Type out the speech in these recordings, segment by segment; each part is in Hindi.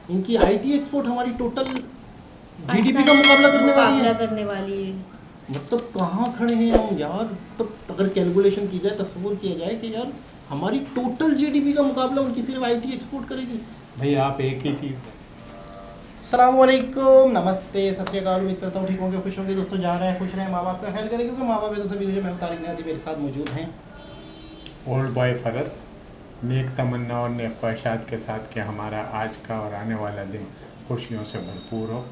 इनकी आईटी एक्सपोर्ट हमारी टोटल जीडीपी का मुकाबला करने वाली है। मतलब कहाँ खड़े हैं हम यार। तो अगर कैलकुलेशन की जाए, तस्वीर किया जाए कि यार हमारी टोटल जीडीपी का मुकाबला उनकी सिर्फ आईटी एक्सपोर्ट करेगी। भाई आप एक ही चीज़ है। अस्सलाम वालेकुम, नमस्ते, सत श्री अकाल। उम्मीद करता हूँ ठीक होंगे, खुश होंगे। दोस्तों जहाँ रहे खुश रहें, माँ बाप का ख्याल करें, क्योंकि माँ बाप है तो सभी मुझे। मैं तारिक नियाज़ी, मेरे साथ मौजूद हैं ओल्ड बॉय फरत, नेक तमन्ना और नेक ख्वाहिशात के साथ कि हमारा आज का और आने वाला दिन खुशियों से भरपूर हो।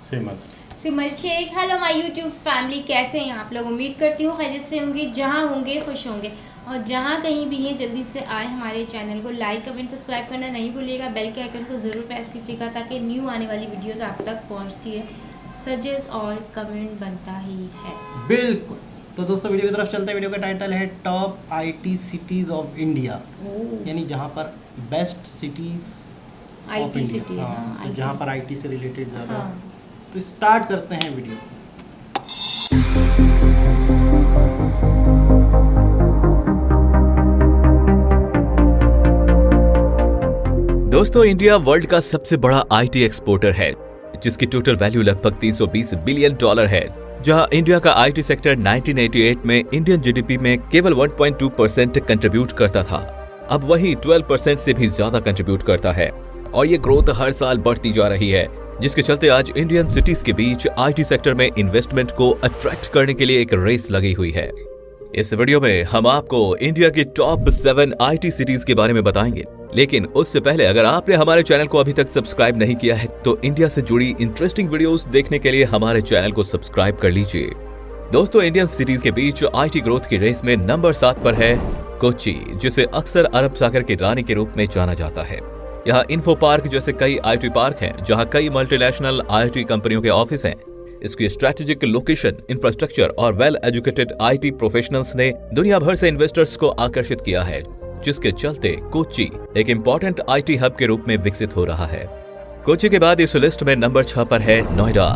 Simal Sheikh. Hello my YouTube family, कैसे हैं आप लोग? उम्मीद करती हूँ खैरियत से होंगे, जहाँ होंगे खुश होंगे, और जहाँ कहीं भी हैं जल्दी से आए हमारे चैनल को लाइक कमेंट सब्सक्राइब करना नहीं भूलिएगा। बेल के आइकन को ज़रूर प्रेस कीजिएगा ताकि न्यू आने वाली वीडियोस आप तक पहुँचती है। सजेस्ट और कमेंट बनता ही है। बिल्कुल। तो दोस्तों वीडियो की तरफ चलते हैं। वीडियो का टाइटल है top IT cities of India, यानी जहाँ पर बेस्ट सिटीज़ ऑफ इंडिया। तो जहाँ पर आईटी से रिलेटेड ज़्यादा। तो स्टार्ट करते हैं वीडियो। दोस्तों, इंडिया वर्ल्ड का सबसे बड़ा आईटी एक्सपोर्टर है, जिसकी टोटल वैल्यू लगभग 320 बिलियन डॉलर है। जहां इंडिया का आईटी सेक्टर 1988 में इंडियन जीडीपी में केवल 1.2% कंट्रीब्यूट करता था, अब वही 12% से भी ज्यादा कंट्रीब्यूट करता है। और ये ग्रोथ हर साल बढ़ती जा रही है, जिसके चलते आज इंडियन सिटीज के बीच आईटी सेक्टर में इन्वेस्टमेंट को अट्रैक्ट करने के लिए एक रेस लगी हुई है। इस वीडियो में हम आपको इंडिया की टॉप 7 आईटी सिटीज के बारे में बताएंगे, लेकिन उससे पहले अगर आपने हमारे चैनल को अभी तक सब्सक्राइब नहीं किया है तो इंडिया से जुड़ी इंटरेस्टिंग वीडियोस देखने के लिए हमारे चैनल को सब्सक्राइब कर लीजिए। दोस्तों, इंडियन सिटीज के बीच आईटी ग्रोथ की रेस में नंबर 7 पर है कोच्चि, जिसे अक्सर अरब सागर की रानी के रूप में जाना जाता है। यहाँ इन्फो पार्क जैसे कई आईटी पार्क हैं, जहाँ कई मल्टीनेशनल आईटी कंपनियों के ऑफिस हैं। इसकी स्ट्रैटेजिक लोकेशन, इंफ्रास्ट्रक्चर और वेल एजुकेटेड आईटी प्रोफेशनल्स ने दुनिया भर से इन्वेस्टर्स को आकर्षित किया है, जिसके चलते कोच्चि एक इम्पोर्टेंट आईटी हब के रूप में विकसित हो रहा है। कोच्चि के बाद इस लिस्ट में नंबर 6 पर है नोएडा।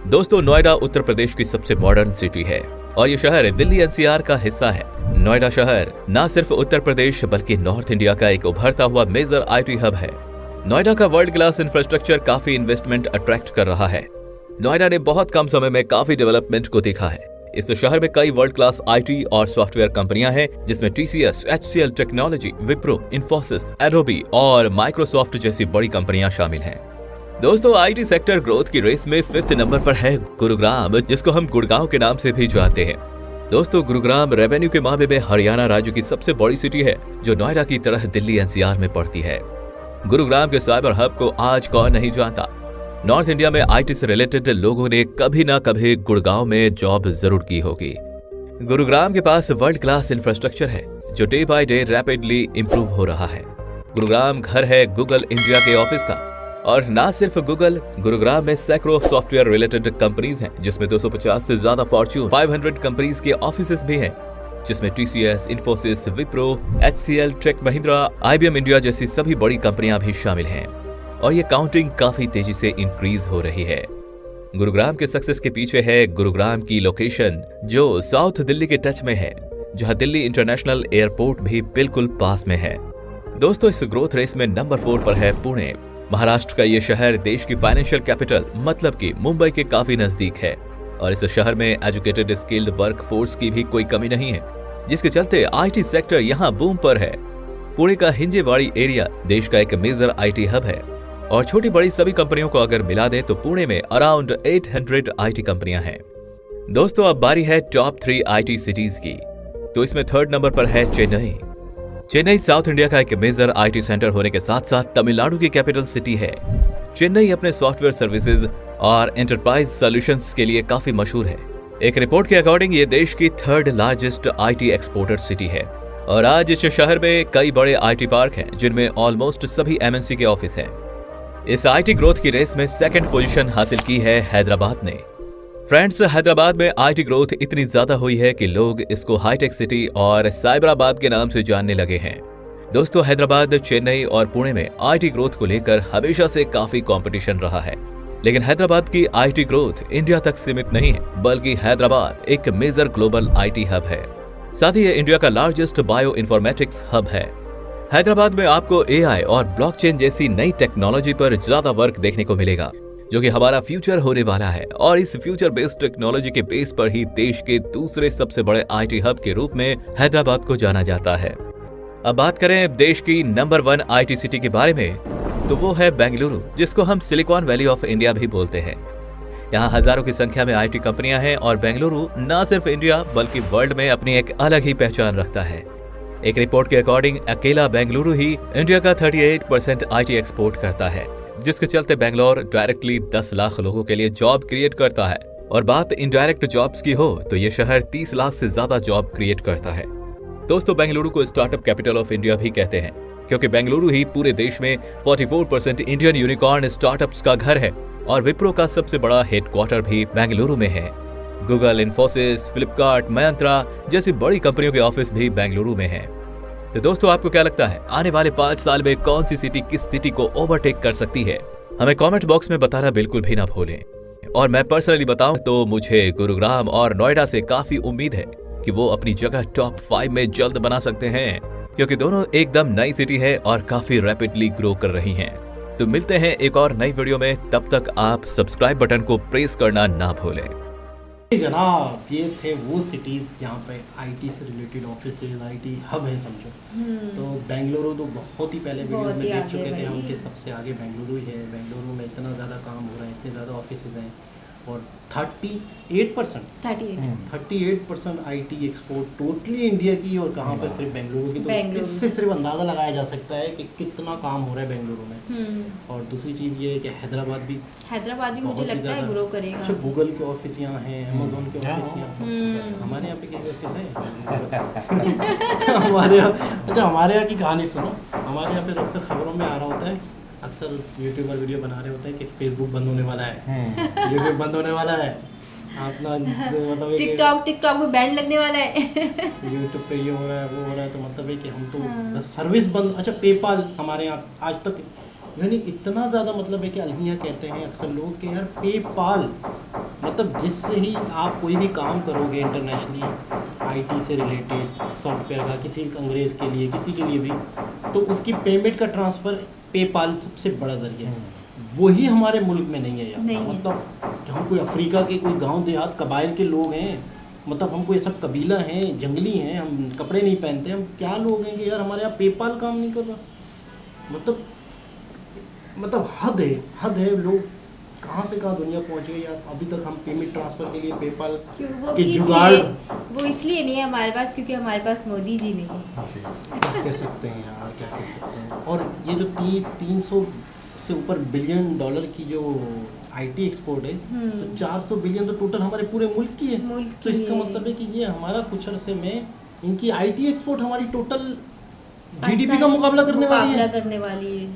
दोस्तों, नोएडा उत्तर प्रदेश की सबसे मॉडर्न सिटी है और ये शहर दिल्ली एनसीआर का हिस्सा है। नोएडा शहर न सिर्फ उत्तर प्रदेश बल्कि नॉर्थ इंडिया का एक उभरता हुआ मेजर आईटी हब है। नोएडा का वर्ल्ड क्लास इंफ्रास्ट्रक्चर काफी इन्वेस्टमेंट अट्रैक्ट कर रहा है। नोएडा ने बहुत कम समय में काफी डेवलपमेंट को देखा है। इस शहर में कई वर्ल्ड क्लास आईटी और सॉफ्टवेयर कंपनियां हैं, जिसमें TCS, HCL technology, Wipro, Infosys, Adobe और माइक्रोसॉफ्ट जैसी बड़ी कंपनियां शामिल हैं। दोस्तों, आईटी सेक्टर ग्रोथ की रेस में 5th नंबर पर है गुरुग्राम, जिसको हम गुड़गांव के नाम से भी जानते हैं। दोस्तों, गुरुग्राम रेवेन्यू के मामले में हरियाणा राज्य की सबसे बड़ी सिटी है, जो नोएडा की तरह दिल्ली एनसीआर में पड़ती है। गुरुग्राम के साइबर हब को आज कौन नहीं जानता। नॉर्थ इंडिया में आईटी से रिलेटेड लोगों ने कभी ना कभी गुड़गांव में जॉब जरूर की होगी। गुरुग्राम के पास वर्ल्ड क्लास इंफ्रास्ट्रक्चर है, जो day by day rapidly improve हो रहा है। गुरुग्राम घर है गूगल इंडिया के ऑफिस का, और ना सिर्फ गूगल, गुरुग्राम में सैकड़ों सॉफ्टवेयर रिलेटेड कंपनीज हैं, जिसमें 250 से ज्यादा फॉर्च्यून 500 कंपनीज के ऑफिस भी हैं, जिसमें TCS, Infosys, Wipro, HCL, tech Mahindra, IBM India जैसी सभी बड़ी कंपनियां भी शामिल हैं। और ये काउंटिंग काफी तेजी से इंक्रीज हो रही है। गुरुग्राम के सक्सेस के पीछे है गुरुग्राम की लोकेशन, जो साउथ दिल्ली के टच में है, जहां दिल्ली इंटरनेशनल एयरपोर्ट भी बिल्कुल पास में है। दोस्तों, इस ग्रोथ रेस में नंबर 4 पर है पुणे। महाराष्ट्र का ये शहर देश की फाइनेंशियल कैपिटल मतलब कि मुंबई के काफी नजदीक है, और इस शहर में एजुकेटेड स्किल्ड वर्क फोर्स की भी कोई कमी नहीं है, जिसके चलते आईटी सेक्टर यहाँ बूम पर है। पुणे का हिंजेवाड़ी एरिया देश का एक मेजर आईटी हब है, और छोटी बड़ी सभी कंपनियों को अगर मिला दे तो पुणे में अराउंड 800 आईटी कंपनियां हैं। दोस्तों, अब बारी है टॉप 3 आईटी सिटीज की। तो इसमें 3rd नंबर पर है चेन्नई। चेन्नई साउथ इंडिया का एक मेजर आईटी सेंटर होने के साथ साथ तमिलनाडु की कैपिटल सिटी है। चेन्नई अपने सॉफ्टवेयर सर्विसेज और एंटरप्राइज सॉल्यूशंस के लिए काफी मशहूर है। एक रिपोर्ट के अकॉर्डिंग ये देश की 3rd largest IT exporter city है, और आज इस शहर में कई बड़े आईटी पार्क हैं, जिनमें ऑलमोस्ट सभी एमएनसी के ऑफिस हैं। इस आईटी ग्रोथ की रेस में 2nd पोजीशन हासिल की है हैदराबाद ने। फ्रेंड्स, हैदराबाद में आईटी ग्रोथ इतनी ज्यादा हुई है कि लोग इसको हाईटेक सिटी और साइबराबाद के नाम से जानने लगे हैं। दोस्तों, हैदराबाद, चेन्नई और पुणे में आईटी ग्रोथ को लेकर हमेशा से काफी कंपटीशन रहा है, लेकिन हैदराबाद की आईटी ग्रोथ इंडिया तक सीमित नहीं है, बल्कि हैदराबाद एक मेजर ग्लोबल आईटी हब है। साथ ही ये इंडिया का लार्जेस्ट बायो इन्फॉर्मेटिक्स हब है। हैदराबाद में आपको एआई और ब्लॉकचेन जैसी नई टेक्नोलॉजी पर ज्यादा वर्क देखने को मिलेगा, जो कि हमारा फ्यूचर होने वाला है। और इस फ्यूचर बेस्ड टेक्नोलॉजी के बेस पर ही देश के दूसरे सबसे बड़े आईटी हब के रूप में हैदराबाद को जाना जाता है। अब बात करें देश की नंबर 1 आईटी सिटी के बारे में, तो वो है बेंगलुरु, जिसको हम सिलिकॉन वैली ऑफ इंडिया भी बोलते हैं। यहाँ हजारों की संख्या में आईटी कंपनियां हैं और बेंगलुरु न सिर्फ इंडिया बल्कि वर्ल्ड में अपनी एक अलग ही पहचान रखता है। एक रिपोर्ट के अकॉर्डिंग अकेला बेंगलुरु ही इंडिया का 38% आईटी एक्सपोर्ट करता है, जिसके चलते बेंगलोर डायरेक्टली 10 लाख लोगों के लिए जॉब क्रिएट करता है। और बात इनडायरेक्ट जॉब्स की हो तो ये शहर 30 लाख से ज्यादा जॉब क्रिएट करता है। दोस्तों, बेंगलुरु को स्टार्टअप कैपिटल ऑफ इंडिया भी कहते हैं, क्योंकि बेंगलुरु ही पूरे देश में 44% इंडियन यूनिकॉर्न स्टार्टअप्स का घर है और विप्रो का सबसे बड़ा हेडक्वार्टर भी बेंगलुरु में है। गूगल, इन्फोसिस, फ्लिपकार्ट, मंत्रा जैसी बड़ी कंपनियों के ऑफिस भी बेंगलुरु में हैं। तो दोस्तों, आपको क्या लगता है आने वाले 5 साल में कौन सी सिटी किस सिटी को ओवरटेक कर सकती है? हमें कमेंट बॉक्स में बताना बिल्कुल भी ना भूलें। और मैं पर्सनली बताऊं तो मुझे गुरुग्राम और नोएडा से काफी उम्मीद है कि वो अपनी जगह टॉप 5 में जल्द बना सकते हैं, क्योंकि दोनों एकदम नई सिटी है और काफी रैपिडली ग्रो कर रही हैं। तो मिलते हैं एक और नई वीडियो में, तब तक आप सब्सक्राइब बटन को प्रेस करना ना भूलें। जनाब, ये थे वो सिटीज़ जहाँ पे आईटी से रिलेटेड ऑफिसेज, आईटी हब है समझो। तो बेंगलुरु तो बहुत ही पहले वीडियोस में देख चुके थे हम कि सबसे आगे बेंगलुरु ही है। बेंगलुरु में इतना ज़्यादा काम हो रहा है, इतने ज़्यादा ऑफिसेज हैं और 38% आईटी एक्सपोर्ट टोटली इंडिया की, और कहाँ पर सिर्फ बेंगलुरु की। तो इससे सिर्फ अंदाज़ा लगाया जा सकता है कि कितना काम हो रहा है बेंगलुरु में। और दूसरी चीज़ ये है कि हैदराबाद भी मुझे लगता है ग्रो करेगा। अच्छा, गूगल के ऑफिस यहाँ हैं, अमेजोन के ऑफिस यहाँ हैं। हमारे यहाँ पे क्या ऑफिस है? हमारे यहाँ, अच्छा हमारे यहाँ की कहानी सुनो। हमारे यहाँ पे अक्सर खबरों में आ रहा होता है, अक्सर यूट्यूबर वीडियो बना रहे होते हैं कि फेसबुक बंद होने वाला है, यूट्यूब बंद होने वाला है, अपना मतलब टिकटॉक में बैन लगने वाला है, यूट्यूब पे ये हो रहा है, वो हो रहा है। तो मतलब है कि हम तो बस सर्विस बंद। अच्छा, पेपाल हमारे यहाँ आज तक यानी इतना ज़्यादा मतलब है कि अलमिया कहते हैं अक्सर लोग कि यार पेपाल मतलब जिससे ही आप कोई भी काम करोगे इंटरनेशनली आईटी से रिलेटेड सॉफ्टवेयर का, किसी अंग्रेज़ के लिए, किसी के लिए भी, तो उसकी पेमेंट का ट्रांसफ़र पेपाल सबसे बड़ा जरिया है। वही हमारे मुल्क में नहीं है यार। मतलब हम कोई अफ्रीका के कोई गांव देहात कबाइल के लोग हैं, मतलब हम कोई सब कबीला हैं, जंगली हैं, हम कपड़े नहीं पहनते, हम क्या लोग हैं कि यार हमारे यहाँ पेपाल काम नहीं कर रहा। मतलब हद है। लोग कहाँ से कहाँ दुनिया पहुँच गई यार। अभी तक हम पेमेंट ट्रांसफ़र के लिए पेपाल के जुगाड़ वो इसलिए नहीं है हमारे पास क्योंकि हमारे पास मोदी जी नहीं है। क्या कह सकते हैं यार, क्या कह सकते हैं। और ये जो 300 से ऊपर बिलियन डॉलर की जो आईटी एक्सपोर्ट है, तो 400 बिलियन तो टोटल हमारे पूरे मुल्क की है। तो इसका मतलब है कि ये हमारा कुछ अरसे में इनकी आईटी एक्सपोर्ट हमारी टोटल जीडीपी का मुकाबला करने वाली है।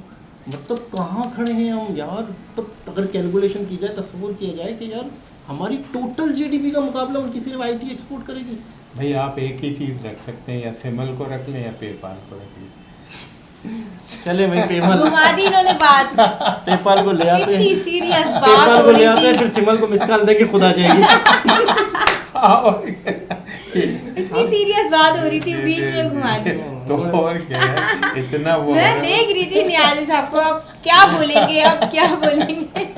मतलब कहाँ खड़े हैं हम यार। तो अगर कैलकुलेशन की जाए, तस्वीर किया जाए कि यार हमारी टोटल जीडीपी का मुकाबला उनकी सिर्फ आईटी एक्सपोर्ट करेगी। भाई आप एक ही चीज़ रख सकते हैं, या सिमल को रख लें या पेपाल को रख लें। चले भाई, पेपाल घुमा दी इन्होंने बात। पेपाल को ले आते हैं, सीरियस बात पेपाल को ले आते हैं, फिर सिमल को मिस कॉल देंगे, खुद आ जाएगी। इतनी सीरियस बात हो रही थी, बीच में घुमा दी। तो और क्या है, इतना वो मैं देख रही थी नियाज़ी साहब को, आप क्या बोलेंगे।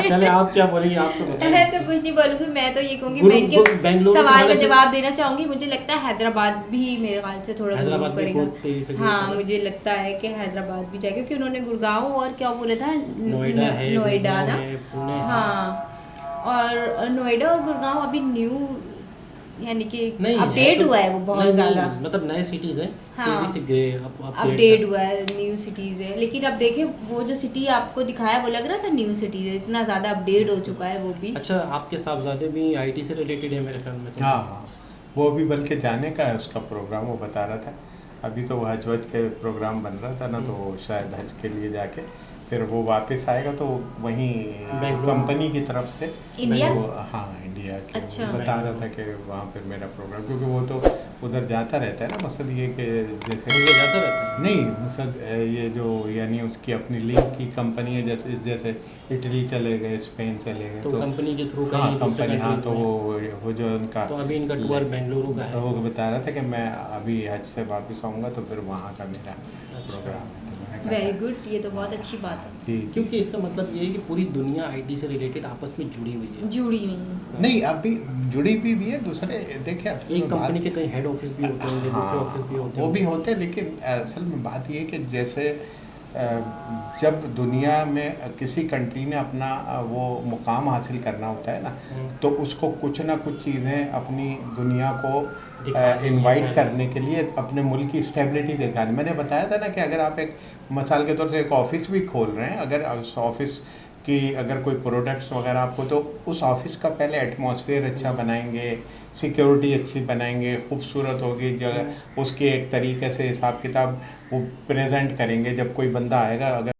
चले आप क्या बोलेंगे, आप तो बताइए। मैं तो कुछ नहीं बोलूँगी, मैं तो ये कहूँगी, मैं इनके सवाल का जवाब देना चाहूँगी। मुझे लगता है हैदराबाद भी मेरे ख्याल से थोड़ा ग्रो करेगा। हाँ, मुझे लगता है कि हैदराबाद भी जाएगा, क्योंकि उन्होंने गुड़गांव और क्या बोला था, नोएडा ना। हाँ, और नोएडा और गुड़गांव अभी न्यू यानी कि अपडेट हुआ है वो बहुत ज़्यादा, मतलब नए सिटीज़ हैं। हाँ, तेजी से अपडेट हुआ है, न्यू सिटीज़ है। लेकिन अब देखें, वो जो सिटी आपको दिखाया वो लग रहा था न्यू सिटीज़ है, इतना ज़्यादा अपडेट हो चुका है वो भी। अच्छा, आपके साहबजादे भी आईटी से रिलेटेड है मेरे ख्याल में। हाँ, वो भी बल्कि जाने का है उसका प्रोग्राम, वो बता रहा था। अभी तो हज वज के प्रोग्राम बन रहा था ना, तो शायद हज के लिए जाके फिर वो वापस आएगा, तो वहीं कंपनी की तरफ से इंडिया, हाँ इंडिया के। अच्छा, बता रहा था कि वहाँ पर मेरा प्रोग्राम, क्योंकि वो तो उधर जाता रहता है ना। मकसद ये कि जैसे जाता रहता है नहीं, मकसद ये जो यानी उसकी अपनी लिंक की कंपनी है, जैसे इटली चले गए, स्पेन चले गए, तो कंपनी के थ्रू कंपनी। हाँ, तो वो जो उनका, तो अभी इनका टूर बेंगलुरु का है। वो बता रहा था कि मैं अभी हज से वापस आऊँगा, तो फिर वहाँ का मेरा प्रोग्राम है। तो मैंने कहा वेरी गुड, ये तो बहुत अच्छी बात है। जी क्योंकि इसका मतलब ये है कि पूरी दुनिया आईटी से रिलेटेड आपस में जुड़ी हुई है। जुड़ी हुई है। नहीं अभी जुड़ी भी है दूसरे देखिए असल एक में कंपनी बात- के कई हेड ऑफिस भी होते होंगे, दूसरे हाँ, ऑफिस भी होते वो होंगे। भी होते हैं, लेकिन असल में बात ये है कि जैसे जब दुनिया में किसी कंट्री ने अपना वो मुकाम हासिल करना होता है ना, तो उसको कुछ ना कुछ चीज़ें अपनी दुनिया को दिखानी इनवाइट है। करने के लिए अपने मुल्क की स्टेबिलिटी दिखानी। मैंने बताया था ना कि अगर आप एक मिसाल के तौर से एक ऑफिस भी खोल रहे हैं, अगर उस ऑफिस कि अगर कोई प्रोडक्ट्स वगैरह आपको, तो उस ऑफिस का पहले एटमॉस्फेयर अच्छा बनाएंगे, सिक्योरिटी अच्छी बनाएंगे, खूबसूरत होगी जगह, उसके एक तरीके से हिसाब किताब वो प्रेजेंट करेंगे। जब कोई बंदा आएगा, अगर